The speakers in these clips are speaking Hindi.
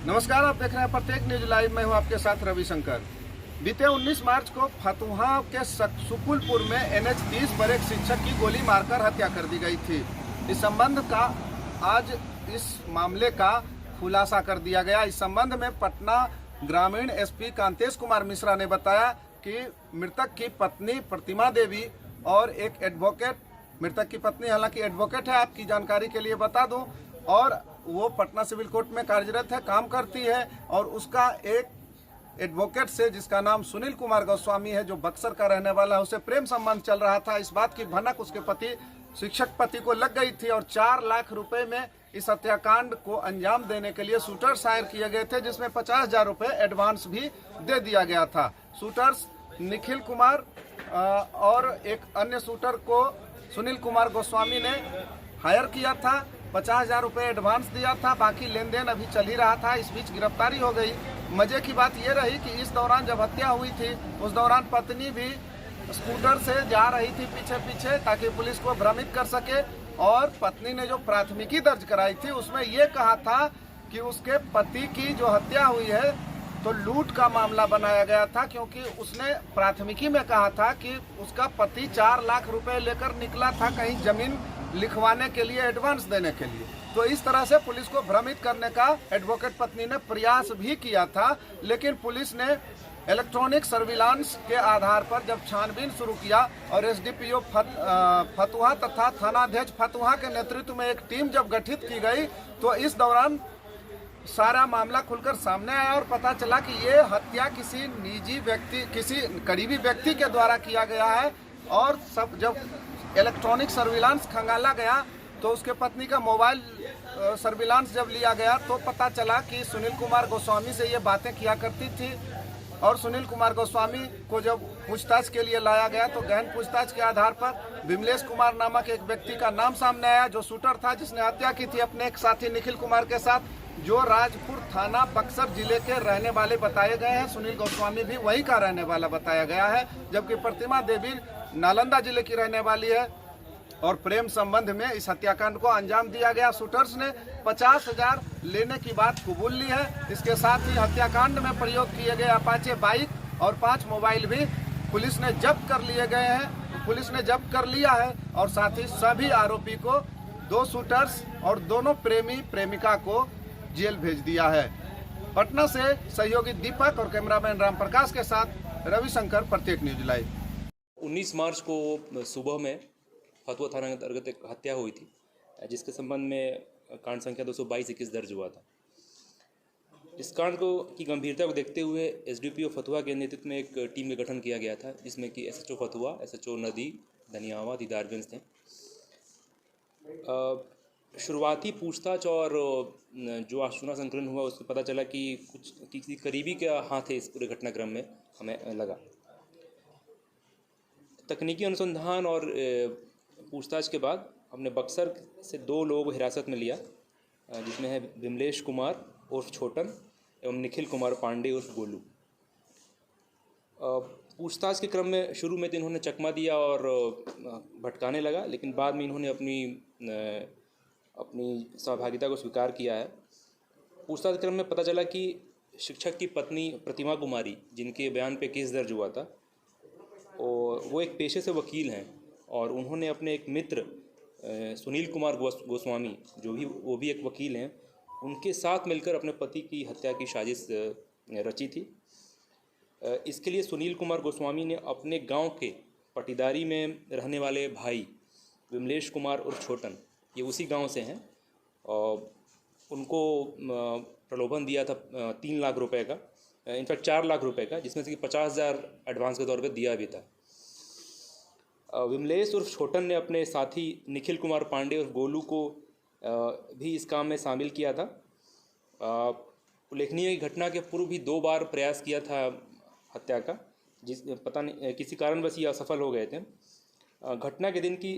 नमस्कार, आप देख रहे हैं प्रत्येक न्यूज लाइव। मैं हूं आपके साथ रविशंकर। बीते 19 मार्च को फतुहा के सुकुलपुर में NH-30 पर एक शिक्षक की गोली मारकर हत्या कर दी गई थी। इस संबंध का आज इस मामले का खुलासा कर दिया गया। इस संबंध में पटना ग्रामीण SP कांतेश कुमार मिश्रा ने बताया कि मृतक की पत्नी प्रतिमा देवी और एक एडवोकेट, मृतक की पत्नी हालांकि एडवोकेट है, आपकी जानकारी के लिए बता दूं, और वो पटना सिविल कोर्ट में कार्यरत है, काम करती है। और उसका एक एडवोकेट से, जिसका नाम सुनील कुमार गोस्वामी है, जो बक्सर का रहने वाला है, उसे प्रेम संबंध चल रहा था। इस बात की भनक उसके पति, शिक्षक पति को लग गई थी और 4 लाख रुपए में इस हत्याकांड को अंजाम देने के लिए शूटर्स हायर किए गए थे, जिसमें 50,000 रुपए एडवांस भी दे दिया गया था। शूटर्स निखिल कुमार और एक अन्य शूटर को सुनील कुमार गोस्वामी ने हायर किया था। 50,000 रुपये एडवांस दिया था, बाकी लेन देन अभी चल ही रहा था। इस बीच गिरफ्तारी हो गई। मजे की बात यह रही कि इस दौरान जब हत्या हुई थी, उस दौरान पत्नी भी स्कूटर से जा रही थी पीछे पीछे, ताकि पुलिस को भ्रमित कर सके। और पत्नी ने जो प्राथमिकी दर्ज कराई थी, उसमें यह कहा था कि उसके पति की जो हत्या हुई है तो लूट का मामला बनाया गया था, क्योंकि उसने प्राथमिकी में कहा था कि उसका पति 4 लाख रुपए लेकर निकला था कहीं जमीन लिखवाने के लिए, एडवांस देने के लिए। तो इस तरह से पुलिस को भ्रमित करने का एडवोकेट पत्नी ने प्रयास भी किया था। लेकिन पुलिस ने इलेक्ट्रॉनिक सर्विलांस के आधार पर जब छानबीन शुरू किया और SDPO फतुहा तथा थानाध्यक्ष फतुहा के नेतृत्व में एक टीम जब गठित की गई, तो इस दौरान सारा मामला खुलकर सामने आया और पता चला कि ये हत्या किसी निजी व्यक्ति, किसी करीबी व्यक्ति के द्वारा किया गया है। और सब जब इलेक्ट्रॉनिक सर्विलांस खंगाला गया तो उसके पत्नी का मोबाइल सर्विलांस जब लिया गया तो पता चला कि सुनील कुमार गोस्वामी से ये बातें किया करती थी। और सुनील कुमार गोस्वामी को जब पूछताछ के लिए लाया गया तो गहन पूछताछ के आधार पर विमलेश कुमार नामक एक व्यक्ति का नाम सामने आया, जो शूटर था, जिसने हत्या की थी अपने एक साथी निखिल कुमार के साथ, जो राजपुर थाना बक्सर जिले के रहने वाले बताए गए हैं। सुनील गोस्वामी भी वहीं का रहने वाला बताया गया है, जबकि प्रतिमा देवी नालंदा जिले की रहने वाली है। और प्रेम संबंध में इस हत्याकांड को अंजाम दिया गया। शूटर्स ने 50,000 लेने की बात कबूल ली है। इसके साथ ही हत्याकांड में प्रयोग किए गए अपाचे बाइक और 5 मोबाइल भी पुलिस ने जब्त कर लिए गए हैं, पुलिस ने जब्त कर लिया है। और साथ ही सभी आरोपी को, 2 शूटर्स और दोनों प्रेमी प्रेमिका को जेल भेज दिया है। पटना से सहयोगी दीपक और कैमरामैन राम प्रकाश के साथ रविशंकर, प्रत्येक न्यूज लाइव। 19 मार्च को सुबह में फतुहा थाना के अंतर्गत एक हत्या हुई थी, जिसके संबंध में कांड संख्या 222-21 दर्ज हुआ था। इस कांड को की गंभीरता को देखते हुए SDPO फतुहा के नेतृत्व में एक टीम का गठन किया गया था, जिसमें कि SHO फतुहा, SHO नदी, धनियावा, दीदारगंज थे। शुरुआती पूछताछ और जो आशुना संकलन हुआ, उससे पता चला कि कुछ किसी करीबी के हाथ है इस पूरे घटनाक्रम में, हमें लगा। तकनीकी अनुसंधान और पूछताछ के बाद हमने बक्सर से 2 लोगों को हिरासत में लिया, जिसमें है विमलेश कुमार उर्फ छोटन एवं निखिल कुमार पांडे उर्फ गोलू। पूछताछ के क्रम में शुरू में तो इन्होंने चकमा दिया और भटकाने लगा, लेकिन बाद में इन्होंने अपनी सहभागिता को स्वीकार किया है। पूछताछ के क्रम में पता चला कि शिक्षक की पत्नी प्रतिमा कुमारी, जिनके बयान पे केस दर्ज हुआ था, और वो एक पेशे से वकील हैं, और उन्होंने अपने एक मित्र सुनील कुमार गोस्वामी, वो भी एक वकील हैं, उनके साथ मिलकर अपने पति की हत्या की साजिश रची थी। इसके लिए सुनील कुमार गोस्वामी ने अपने गांव के पटीदारी में रहने वाले भाई विमलेश कुमार उर्फ छोटन, ये उसी गांव से हैं, और उनको प्रलोभन दिया था 3 लाख रुपए का, इनफैक्ट 4 लाख रुपए का, जिसमें से कि 50,000 एडवांस के तौर पे दिया भी था। विमलेश उर्फ छोटन ने अपने साथी निखिल कुमार पांडे उर्फ गोलू को भी इस काम में शामिल किया था। उल्लेखनीय घटना के पूर्व भी 2 बार प्रयास किया था हत्या का, पता नहीं किसी कारणवश ये असफल हो गए थे। घटना के दिन की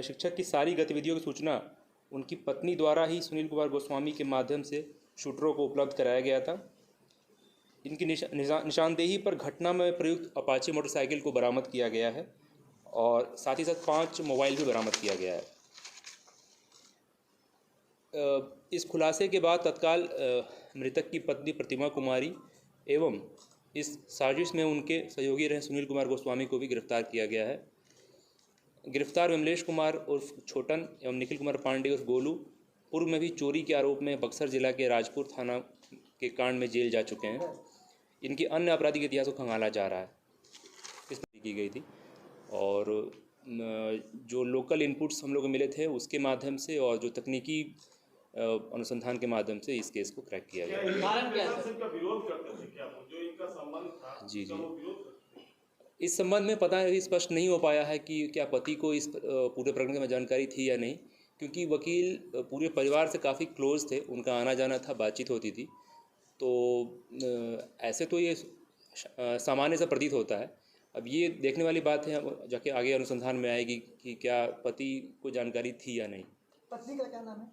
शिक्षक की सारी गतिविधियों की सूचना उनकी पत्नी द्वारा ही सुनील कुमार गोस्वामी के माध्यम से शूटरों को उपलब्ध कराया गया था। इनकी निशानदेही पर घटना में प्रयुक्त अपाचे मोटरसाइकिल को बरामद किया गया है, और साथ ही साथ 5 मोबाइल भी बरामद किया गया है। इस खुलासे के बाद तत्काल मृतक की पत्नी प्रतिमा कुमारी एवं इस साजिश में उनके सहयोगी रहे सुनील कुमार गोस्वामी को भी गिरफ्तार किया गया है। गिरफ्तार विमलेश कुमार उर्फ छोटन एवं निखिल कुमार पांडे उर्फ गोलू पूर्व में भी चोरी के आरोप में बक्सर जिला के राजपुर थाना के कांड में जेल जा चुके हैं। इनके अन्य आपराधिक इतिहास को खंगाला जा रहा है, इस पर की गई थी। और जो लोकल इनपुट्स हम लोग को मिले थे उसके माध्यम से और जो तकनीकी अनुसंधान के माध्यम से इस केस को क्रैक किया गया। जी इस संबंध में पता है स्पष्ट नहीं हो पाया है कि क्या पति को इस पूरे प्रकरण में जानकारी थी या नहीं, क्योंकि वकील पूरे परिवार से काफ़ी क्लोज थे, उनका आना जाना था, बातचीत होती थी। तो ऐसे तो ये सामान्य सा प्रतीत होता है। अब ये देखने वाली बात है, जाके आगे अनुसंधान में आएगी कि क्या पति को जानकारी थी या नहीं। पत्नी का क्या नाम है?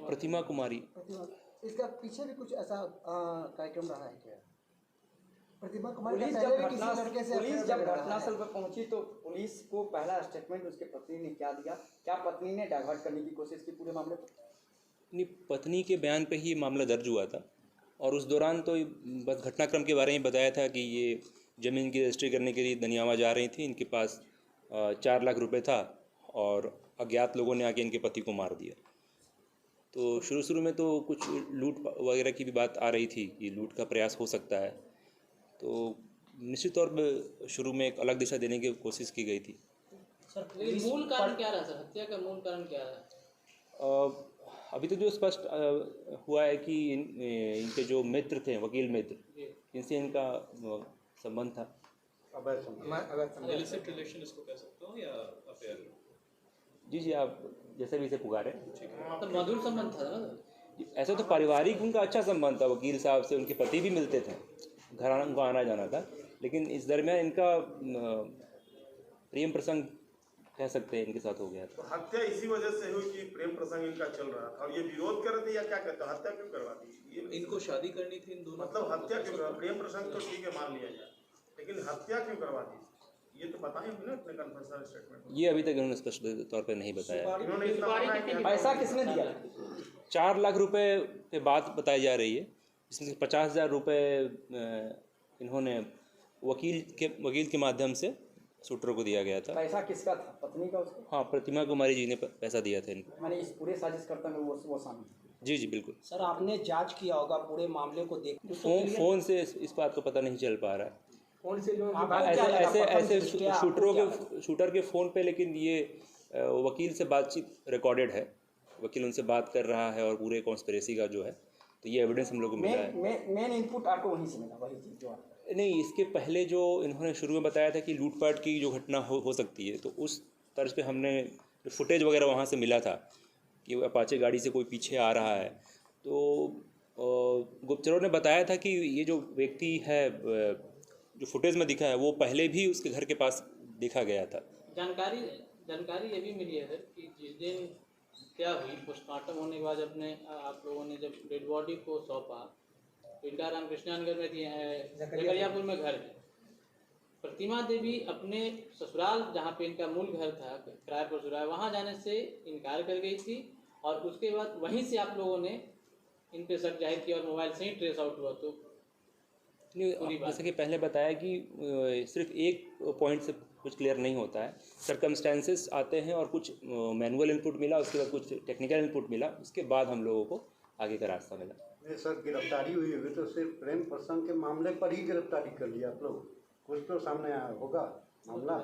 प्रतिमा कुमारी। प्रतिमा, इसका पीछे भी कुछ ऐसा कार्यक्रम रहा है क्या? प्रतिमा कुमारी पुलिस जब घटनास्थल पर पहुंची तो पुलिस को पहला स्टेटमेंट उसके पत्नी ने क्या दिया? क्या पत्नी ने डाइवर्ट करने की कोशिश की पूरे मामले पर? नहीं, पत्नी के बयान पे ही मामला दर्ज हुआ था और उस दौरान तो बस घटनाक्रम के बारे में बताया था कि ये ज़मीन की रजिस्ट्री करने के लिए दनियावा जा रही थी, इनके पास 4 लाख रुपए था और अज्ञात लोगों ने आके इनके पति को मार दिया। तो शुरू में तो कुछ लूट वगैरह की भी बात आ रही थी कि लूट का प्रयास हो सकता है, तो निश्चित तौर पर शुरू में एक अलग दिशा देने की कोशिश की गई थी। सर मूल कारण क्या रहा? सर हत्या का मूल कारण क्या रहा? अभी तो जो स्पष्ट हुआ है कि इनके जो मित्र थे, वकील मित्र, इनसे इनका संबंध था। इलिसिट रिलेशन इसको कह सकते हो या अफेयर? जी आप जैसे भी इसे पुकारें। तो मधुर संबंध था ना? ऐसा तो पारिवारिक उनका अच्छा संबंध था, वकील साहब से उनके पति भी मिलते थे, घर उनको आना जाना था। लेकिन इस दरमियान इनका प्रेम प्रसंग कह सकते हैं इनके साथ हो गया। तो हत्या इसी वजह से हुई कि प्रेम प्रसंग इनका चल रहा था और ये विरोध कर रहे थे या क्या कहते हैं? हत्या क्यों करवा दी? इनको शादी करनी थी इन दोनों, मतलब हत्या क्यों करवा? प्रेम प्रसंग तो ठीक है, मान लिया जाए, लेकिन हत्या क्यों करवा दी? ये तो बताएं ना अपने कन्फेशनल स्टेटमेंट में। ये अभी तक इन्होंने स्पष्ट तौर पर नहीं बताया। इन्होंने इतना माना है कि पैसा किसने दिया? 4 लाख रुपए पे बात बताई जा रही है, इसमें 50,000 रुपये इन्होंने वकील के माध्यम से शूटर को दिया गया था। पैसा किसका था? पत्नी का उसको? हाँ, प्रतिमा कुमारी जी ने पैसा दिया था इनको। मैंने इस पूरे साजिश करता में वो शामिल। जी बिल्कुल। सर आपने जांच किया होगा पूरे मामले को देख। फोन से इस बात को पता नहीं चल पा रहा है। कौन से लोग ऐसे शूटर के फ़ोन पे, लेकिन ये वकील से बातचीत रिकॉर्डेड है, वकील उनसे बात कर रहा है और पूरे कॉन्स्पिरेसी का जो है, तो ये एविडेंस हम लोग को मिला है। मेन इनपुट आपको वहीं से मिला, वही चीज़ जो नहीं, इसके पहले जो इन्होंने शुरू में बताया था कि लूटपाट की जो घटना हो सकती है, तो उस तर्ज पे हमने फुटेज वगैरह वहाँ से मिला था कि अपाचे गाड़ी से कोई पीछे आ रहा है। तो गुप्तचरों ने बताया था कि ये जो व्यक्ति है जो फुटेज में दिखा है वो पहले भी उसके घर के पास देखा गया था। जानकारी ये भी मिली है सर कि जिस दिन क्या हुई, पोस्टमार्टम होने के बाद अपने आप लोगों ने जब डेड बॉडी को सौंपा, तो इनका रामकृष्णानगर में जकरियापुर में घर है। प्रतिमा देवी अपने ससुराल जहाँ पे इनका मूल घर था, किराए पर ससुराल, वहाँ जाने से इनकार कर गई थी और उसके बाद वहीं से आप लोगों ने इन पे शक जाहिर किया और मोबाइल से ही ट्रेस आउट हुआ। तो जैसे कि पहले बताया कि सिर्फ एक पॉइंट से कुछ क्लियर नहीं होता है, सर्कमस्टेंसेस आते हैं और कुछ मैनुअल इनपुट मिला, उसके बाद कुछ टेक्निकल इनपुट मिला, उसके बाद हम लोगों को आगे का रास्ता मिला। नहीं सर, गिरफ्तारी हुई होगी तो सिर्फ प्रेम प्रसंग के मामले पर ही गिरफ्तारी कर लिया आप लोग, कुछ तो सामने आया होगा मामला।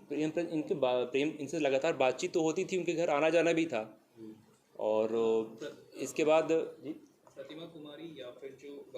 प्रेम इनसे लगातार बातचीत तो होती थी, उनके घर आना जाना भी था और इसके बाद जी